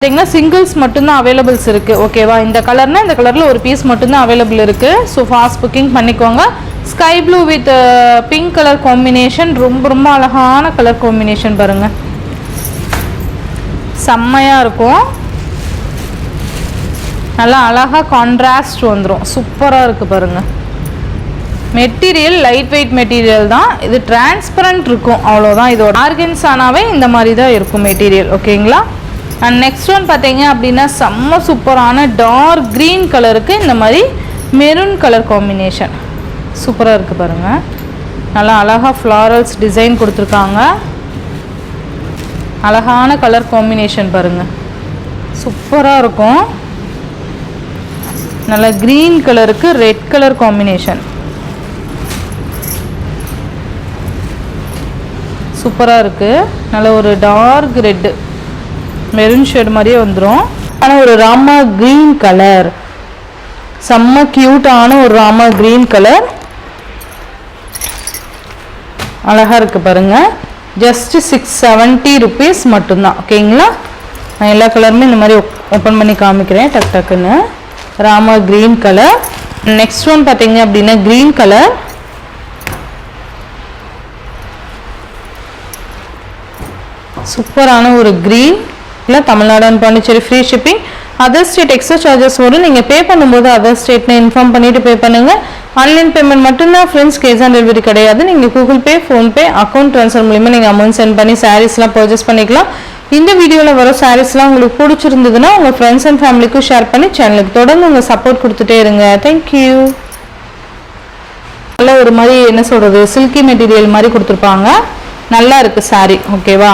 பார்த்தீங்கன்னா சிங்கிள்ஸ் மட்டும்தான் அவைலபிள்ஸ் இருக்குது. ஓகேவா, இந்த கலர்னால் இந்த கலரில் ஒரு பீஸ் மட்டும்தான் அவைலபிள் இருக்குது. ஸோ ஃபாஸ்ட் புக்கிங் பண்ணிக்கோங்க. Sky blue with pink colour combination, ரொம்ப ரொம்ப அழகான கலர் காம்பினேஷன் பாருங்கள், செம்மையாக இருக்கும். நல்லா அழகாக கான்ட்ராஸ்ட் வந்துடும், சூப்பராக இருக்குது பாருங்கள். மெட்டீரியல் லைட் வெயிட் மெட்டீரியல் தான், இது டிரான்ஸ்பரண்ட் இருக்கும் அவ்வளோதான். இதோட ஆர்கன்ஸானாவே இந்த மாதிரி தான் இருக்கும் மெட்டீரியல். ஓகேங்களா. அண்ட் நெக்ஸ்ட் ஒன் பார்த்தீங்க அப்படின்னா செம்ம சூப்பரான டார்க் க்ரீன் கலருக்கு இந்த மாதிரி மெரூன் கலர் காம்பினேஷன் சூப்பராக இருக்குது பாருங்கள். நல்லா அழகாக ஃப்ளாரல்ஸ் டிசைன் கொடுத்துருக்காங்க. அழகான கலர் காம்பினேஷன் பாருங்கள், சூப்பராக இருக்கும். நல்லா க்ரீன் கலருக்கு ரெட் கலர் காம்பினேஷன் சூப்பராக இருக்குது. நல்ல ஒரு டார்க் ரெட்டு மெரூன் ஷேட் மாதிரியே வந்துடும். ஆனால் ஒரு ராமா க்ரீன் கலர், செம்ம க்யூட்டான ஒரு ராமா க்ரீன் கலர், அழகாக இருக்குது பாருங்கள். ஜஸ்ட் 670 rupees மட்டும்தான். ஓகேங்களா. நான் எல்லா கலருமே இந்த மாதிரி ஓப்பன் பண்ணி காமிக்கிறேன் டக் டக்குன்னு. Rama green colour. Next one பார்த்தீங்க அப்படின்னா க்ரீன் கலர், சூப்பரான ஒரு க்ரீன் இல்லை, Tamil Nadu and Pondicherry free shipping. Other state extra charges வரும். நீங்கள் பே பண்ணும்போது அதர் ஸ்டேட்னு இன்ஃபார்ம் பண்ணிவிட்டு பே பண்ணுங்கள். ஆன்லைன் பேமெண்ட் மட்டும்தான் ஃப்ரெண்ட்ஸ், கேஷ் ஆன் டெலிவரி கிடையாது. நீங்கள் Google Pay, PhonePe, account transfer மூலிமா நீங்கள் அமௌண்ட் சென்ட் பண்ணி சாரீஸ்லாம் பர்ச்சேஸ் பண்ணிக்கலாம். இந்த வீடியோவில் வர சாரீஸ்லாம் உங்களுக்கு பிடிச்சிருந்ததுன்னா உங்கள் ஃப்ரெண்ட்ஸ் அண்ட் ஃபேமிலிக்கும் ஷேர் பண்ணி சேனலுக்கு தொடர்ந்து உங்கள் சப்போர்ட் கொடுத்துட்டே இருங்க. தேங்க்யூ. நல்ல ஒரு மாதிரி என்ன சொல்கிறது, சில்கி மெட்டீரியல் மாதிரி கொடுத்துருப்பாங்க, நல்லா இருக்குது சாரீ. ஓகேவா.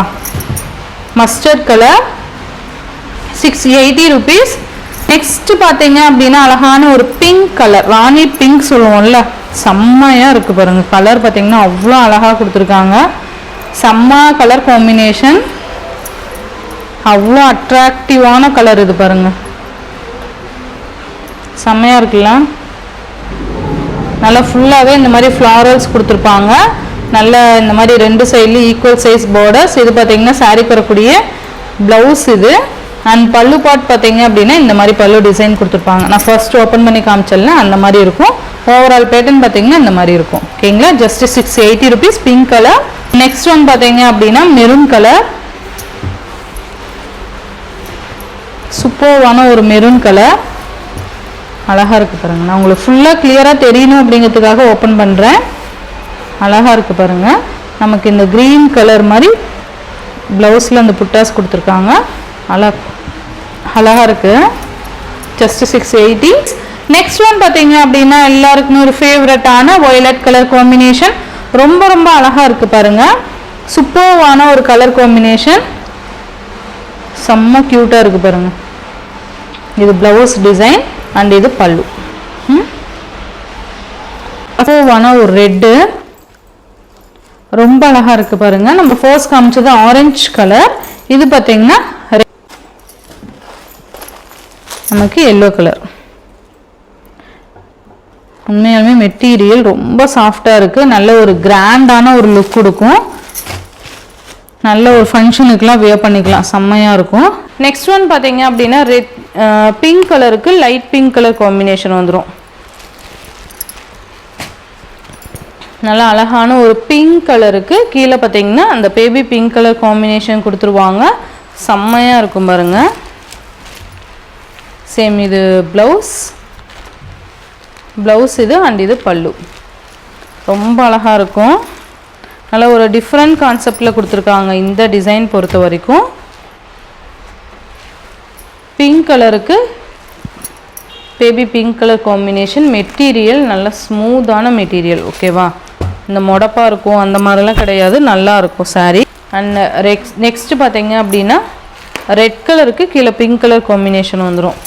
Mustard colour, 680 rupees. நெக்ஸ்ட் பார்த்தீங்க அப்படின்னா அழகான ஒரு பிங்க் கலர், ராணி பிங்க் சொல்லுவோம்ல, செம்மையாக இருக்குது பாருங்கள். கலர் பார்த்தீங்கன்னா அவ்வளோ அழகாக கொடுத்துருக்காங்க. செம்ம கலர் காம்பினேஷன், அவ்வளோ அட்ராக்டிவான கலர் இது பாருங்கள், செம்மையாக இருக்குல்ல. நல்லா ஃபுல்லாகவே இந்த மாதிரி ஃப்ளாரல்ஸ் கொடுத்துருப்பாங்க. நல்ல இந்த மாதிரி ரெண்டு சைட்லேயும் ஈக்குவல் சைஸ் பார்டர்ஸ். இது பார்த்தீங்கன்னா சாரீக்கு வரக்கூடிய ப்ளவுஸ் இது. அண்ட் பல்லு பார்ட் பார்த்தீங்க அப்படின்னா இந்த மாதிரி பல்லு டிசைன் கொடுத்துருப்பாங்க. நான் ஃபர்ஸ்ட் ஓப்பன் பண்ணி காமிச்சல அந்த மாதிரி இருக்கும். ஓவரால் பேட்டர்ன் பார்த்தீங்கன்னா இந்த மாதிரி இருக்கும். ஓகேங்களா. Just 680 rupees pink colour. Next one பார்த்தீங்க அப்படின்னா மெரூன் கலர், சூப்பரான ஒரு மெரூன் கலர், அழகாக இருக்குது பாருங்கள். நான் உங்களுக்கு ஃபுல்லாக கிளியராக தெரியணும் அப்படிங்கிறதுக்காக ஓப்பன் பண்ணுறேன். அழகாக இருக்குது பாருங்கள். நமக்கு இந்த க்ரீன் கலர் மாதிரி ப்ளவுஸில் அந்த புட்டாஸ் கொடுத்துருக்காங்க. அழகாக இருக்குது. ஜஸ்ட் 680. நெக்ஸ்ட் ஒன் பார்த்தீங்க அப்படின்னா எல்லாருக்குமே ஒரு ஃபேவரட்டான வயலட் கலர் காம்பினேஷன், ரொம்ப ரொம்ப அழகாக இருக்குது பாருங்கள். சூப்பரான ஒரு கலர் காம்பினேஷன், செம்ம க்யூட்டாக இருக்குது பாருங்கள். இது ப்ளவுஸ் டிசைன் அண்ட் இது பல்லு. சூப்பரான ஒரு ரெட்டு, ரொம்ப அழகாக இருக்குது பாருங்கள். நம்ம ஃபர்ஸ்ட் காமிச்சது ஆரஞ்சு கலர், இது பார்த்தீங்கன்னா நமக்கு எல்லோ கலர். உண்மையாலுமே மெட்டீரியல் ரொம்ப சாஃப்டாக இருக்குது. நல்ல ஒரு கிராண்டான ஒரு லுக் கொடுக்கும். நல்ல ஒரு ஃபங்க்ஷனுக்குலாம் வியர் பண்ணிக்கலாம், செம்மையாக இருக்கும். நெக்ஸ்ட் ஒன் பார்த்தீங்க அப்படின்னா ரெட் பிங்க் கலருக்கு லைட் பிங்க் கலர் காம்பினேஷன் வந்துடும். நல்லா அழகான ஒரு பிங்க் கலருக்கு கீழே பார்த்தீங்கன்னா அந்த பேபி பிங்க் கலர் காம்பினேஷன் கொடுத்துருவாங்க, செம்மையாக இருக்கும் பாருங்கள். சேம் இது ப்ளவுஸ் இது அண்ட் இது பல்லு, ரொம்ப அழகாக இருக்கும். நல்லா ஒரு டிஃப்ரெண்ட் கான்செப்டில் கொடுத்துருக்காங்க இந்த டிசைன் பொறுத்த வரைக்கும். பிங்க் கலருக்கு baby pink colour combination. Material நல்ல ஸ்மூத்தான மெட்டீரியல். ஓகேவா. இந்த மொடப்பாக இருக்கும் அந்த மாதிரிலாம் கிடையாது, நல்லா இருக்கும் சாரீ. அண்ட் நெக்ஸ்ட்டு பார்த்தீங்க அப்படின்னா ரெட் கலருக்கு கீழே பிங்க் கலர் காம்பினேஷன் வந்துடும்.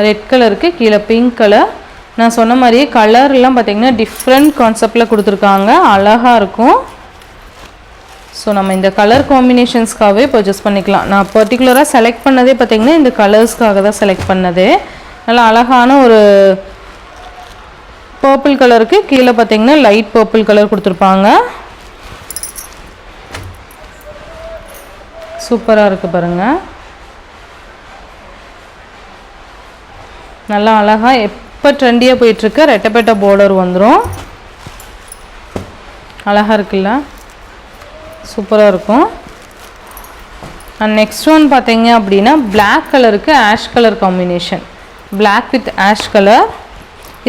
ரெட் கலருக்கு கீழே பிங்க் கலர். நான் சொன்ன மாதிரியே கலர்லாம் பார்த்திங்கன்னா டிஃப்ரெண்ட் கான்செப்டில் கொடுத்துருக்காங்க, அழகாக இருக்கும். ஸோ நம்ம இந்த கலர் காம்பினேஷன்ஸ்க்காகவே பர்ச்சேஸ் பண்ணிக்கலாம். நான் பர்டிகுலராக செலக்ட் பண்ணதே பார்த்திங்கன்னா இந்த கலர்ஸ்க்காக தான் செலக்ட் பண்ணது. நல்லா அழகான ஒரு பர்பிள் கலருக்கு கீழே பார்த்திங்கன்னா லைட் பர்பிள் கலர் கொடுத்துருப்பாங்க. சூப்பராக இருக்குது பாருங்கள். நல்லா அழகாக எப்போ ட்ரெண்டியாக போயிட்டுருக்கு ரெட்டப்பட்ட பார்டர் வந்துடும். அழகாக இருக்குல்ல, சூப்பராக இருக்கும். அண்ட் நெக்ஸ்ட் ஒன் பார்த்தீங்க அப்படின்னா பிளாக் கலருக்கு ash colour combination, black with ash colour.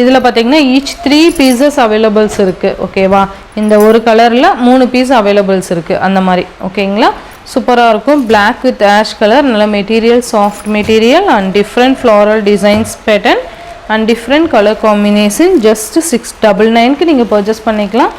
இதில் பார்த்தீங்கன்னா ஈச் 3 பீசஸ் அவைலபிள்ஸ் இருக்குது. ஓகேவா, இந்த ஒரு கலரில் 3 பீஸ் அவைலபிள்ஸ் இருக்குது அந்த மாதிரி. ஓகேங்களா, சூப்பராக இருக்கும். பிளாக் வித் ஆஷ் கலர், நல்ல material, soft material and different floral designs pattern and different colour combination. Just 699க்கு நீங்கள் பர்ச்சேஸ் பண்ணிக்கலாம்.